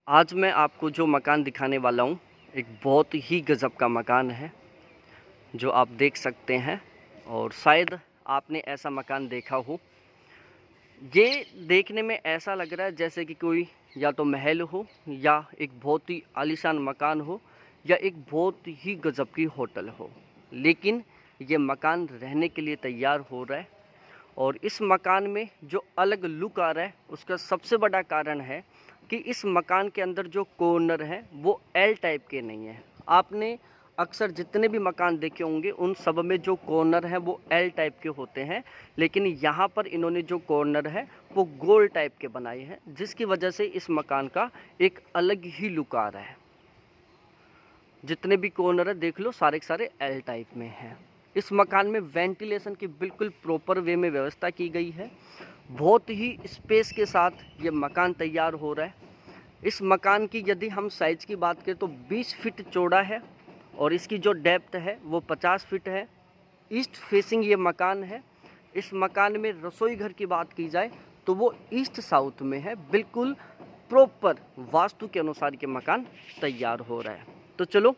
आज मैं आपको जो मकान दिखाने वाला हूँ, एक बहुत ही गज़ब का मकान है, जो आप देख सकते हैं और शायद आपने ऐसा मकान देखा हो। ये देखने में ऐसा लग रहा है जैसे कि कोई या तो महल हो या एक बहुत ही आलीशान मकान हो या एक बहुत ही गज़ब की होटल हो। लेकिन ये मकान रहने के लिए तैयार हो रहा है और इस मकान में जो अलग लुक आ रहा है उसका सबसे बड़ा कारण है कि इस मकान के अंदर जो कॉर्नर है वो एल टाइप के नहीं है। आपने अक्सर जितने भी मकान देखे होंगे उन सब में जो कॉर्नर है वो एल टाइप के होते हैं, लेकिन यहाँ पर इन्होंने जो कॉर्नर है वो गोल टाइप के बनाए हैं, जिसकी वजह से इस मकान का एक अलग ही लुक आ रहा है। जितने भी कॉर्नर है देख लो, सारे के सारे एल टाइप में हैं। इस मकान में वेंटिलेशन की बिल्कुल प्रॉपर वे में व्यवस्था की गई है। बहुत ही स्पेस के साथ ये मकान तैयार हो रहा है। इस मकान की यदि हम साइज़ की बात करें तो 20 फीट चौड़ा है और इसकी जो डेप्थ है वो 50 फीट है। ईस्ट फेसिंग ये मकान है। इस मकान में रसोई घर की बात की जाए तो वो ईस्ट साउथ में है। बिल्कुल प्रॉपर वास्तु के अनुसार ये मकान तैयार हो रहा है। तो चलो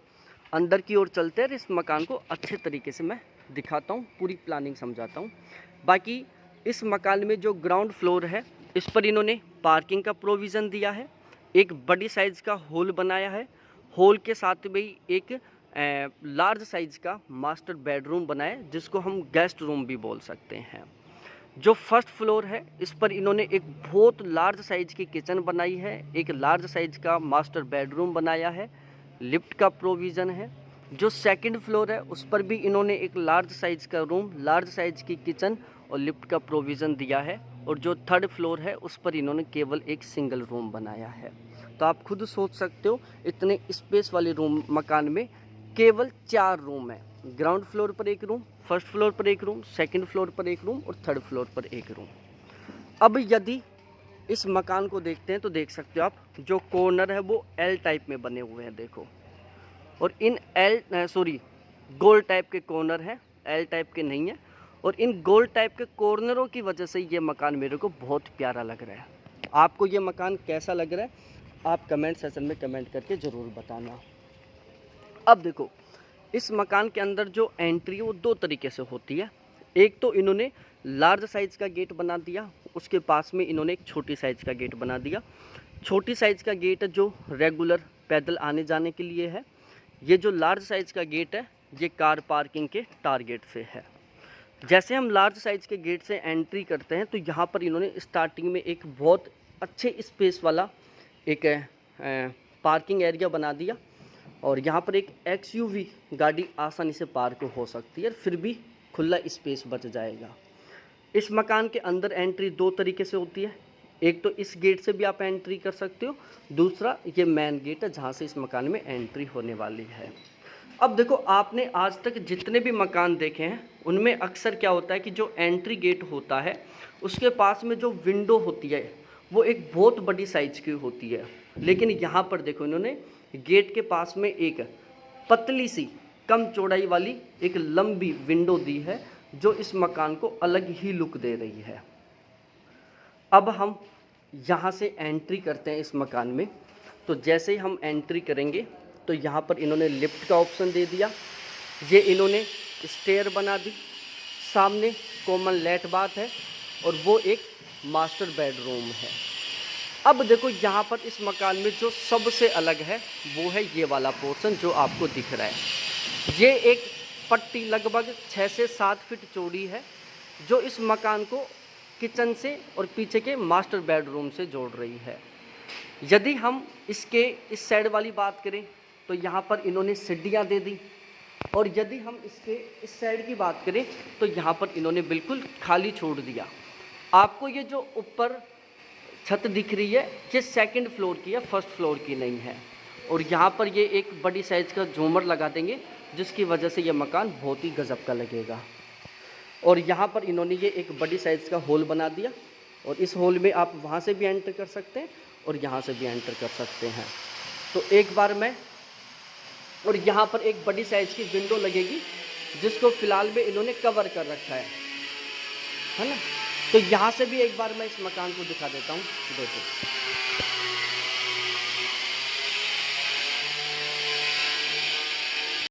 अंदर की ओर चलते हैं, इस मकान को अच्छे तरीके से मैं दिखाता हूँ, पूरी प्लानिंग समझाता हूँ। बाकी इस मकान में जो ग्राउंड फ्लोर है इस पर इन्होंने पार्किंग का प्रोविज़न दिया है। एक बड़ी साइज़ का हॉल बनाया है। हॉल के साथ में ही एक लार्ज साइज़ का मास्टर बेडरूम बनाया है, जिसको हम गेस्ट रूम भी बोल सकते हैं। जो फर्स्ट फ्लोर है इस पर इन्होंने एक बहुत लार्ज साइज़ की किचन बनाई है, एक लार्ज साइज़ का मास्टर बेडरूम बनाया है, लिफ्ट का प्रोविज़न है। जो सेकंड फ्लोर है उस पर भी इन्होंने एक लार्ज साइज़ का रूम, लार्ज साइज़ की किचन और लिफ्ट का प्रोविज़न दिया है। और जो थर्ड फ्लोर है उस पर इन्होंने केवल एक सिंगल रूम बनाया है। तो आप खुद सोच सकते हो, इतने स्पेस वाले रूम मकान में केवल 4 रूम है। ग्राउंड फ्लोर पर एक रूम, फर्स्ट फ्लोर पर एक रूम, सेकंड फ्लोर पर एक रूम और थर्ड फ्लोर पर एक रूम। अब यदि इस मकान को देखते हैं तो देख सकते हो आप, जो कॉर्नर है वो एल टाइप में बने हुए हैं, देखो। और इन गोल टाइप के कॉर्नर हैं, एल टाइप के नहीं है। और इन गोल टाइप के कॉर्नरों की वजह से ये मकान मेरे को बहुत प्यारा लग रहा है। आपको ये मकान कैसा लग रहा है आप कमेंट सेक्शन में कमेंट करके ज़रूर बताना। अब देखो, इस मकान के अंदर जो एंट्री है वो 2 तरीके से होती है। एक तो इन्होंने लार्ज साइज़ का गेट बना दिया, उसके पास में इन्होंने एक छोटी साइज़ का गेट बना दिया। छोटी साइज़ का गेट जो रेगुलर पैदल आने जाने के लिए है। ये जो लार्ज साइज़ का गेट है ये कार पार्किंग के टारगेट से है। जैसे हम लार्ज साइज़ के गेट से एंट्री करते हैं तो यहाँ पर इन्होंने स्टार्टिंग में एक बहुत अच्छे स्पेस वाला एक पार्किंग एरिया बना दिया। और यहाँ पर एक एक्सयूवी गाड़ी आसानी से पार्क हो सकती है, फिर भी खुला स्पेस बच जाएगा। इस मकान के अंदर एंट्री 2 तरीके से होती है। एक तो इस गेट से भी आप एंट्री कर सकते हो, दूसरा ये मेन गेट है जहाँ से इस मकान में एंट्री होने वाली है। अब देखो, आपने आज तक जितने भी मकान देखे हैं उनमें अक्सर क्या होता है कि जो एंट्री गेट होता है उसके पास में जो विंडो होती है वो एक बहुत बड़ी साइज़ की होती है। लेकिन यहाँ पर देखो, इन्होंने गेट के पास में एक पतली सी कम चौड़ाई वाली एक लंबी विंडो दी है, जो इस मकान को अलग ही लुक दे रही है। अब हम यहाँ से एंट्री करते हैं इस मकान में। तो जैसे ही हम एंट्री करेंगे तो यहाँ पर इन्होंने लिफ्ट का ऑप्शन दे दिया, ये इन्होंने स्टेयर बना दी, सामने कॉमन लेट बाथ है और वो एक मास्टर बेडरूम है। अब देखो, यहाँ पर इस मकान में जो सबसे अलग है वो है ये वाला पोर्शन जो आपको दिख रहा है। ये एक पट्टी लगभग 6 से 7 फीट चौड़ी है, जो इस मकान को किचन से और पीछे के मास्टर बेडरूम से जोड़ रही है। यदि हम इसके इस साइड वाली बात करें तो यहाँ पर इन्होंने सीढ़ियाँ दे दी। और यदि हम इसके इस साइड की बात करें तो यहाँ पर इन्होंने बिल्कुल खाली छोड़ दिया। आपको ये जो ऊपर छत दिख रही है ये सेकंड फ्लोर की है, फर्स्ट फ्लोर की नहीं है। और यहाँ पर ये एक बड़ी साइज़ का झूमर लगा देंगे, जिसकी वजह से ये मकान बहुत ही गजब का लगेगा। और यहाँ पर इन्होंने ये एक बड़ी साइज़ का हॉल बना दिया और इस हॉल में आप वहाँ से भी एंटर कर सकते हैं और यहाँ से भी एंटर कर सकते हैं। तो एक बार मैं, और यहाँ पर एक बड़ी साइज़ की विंडो लगेगी जिसको फ़िलहाल में इन्होंने कवर कर रखा है ना। तो यहाँ से भी एक बार मैं इस मकान को दिखा देता हूँ, देखो।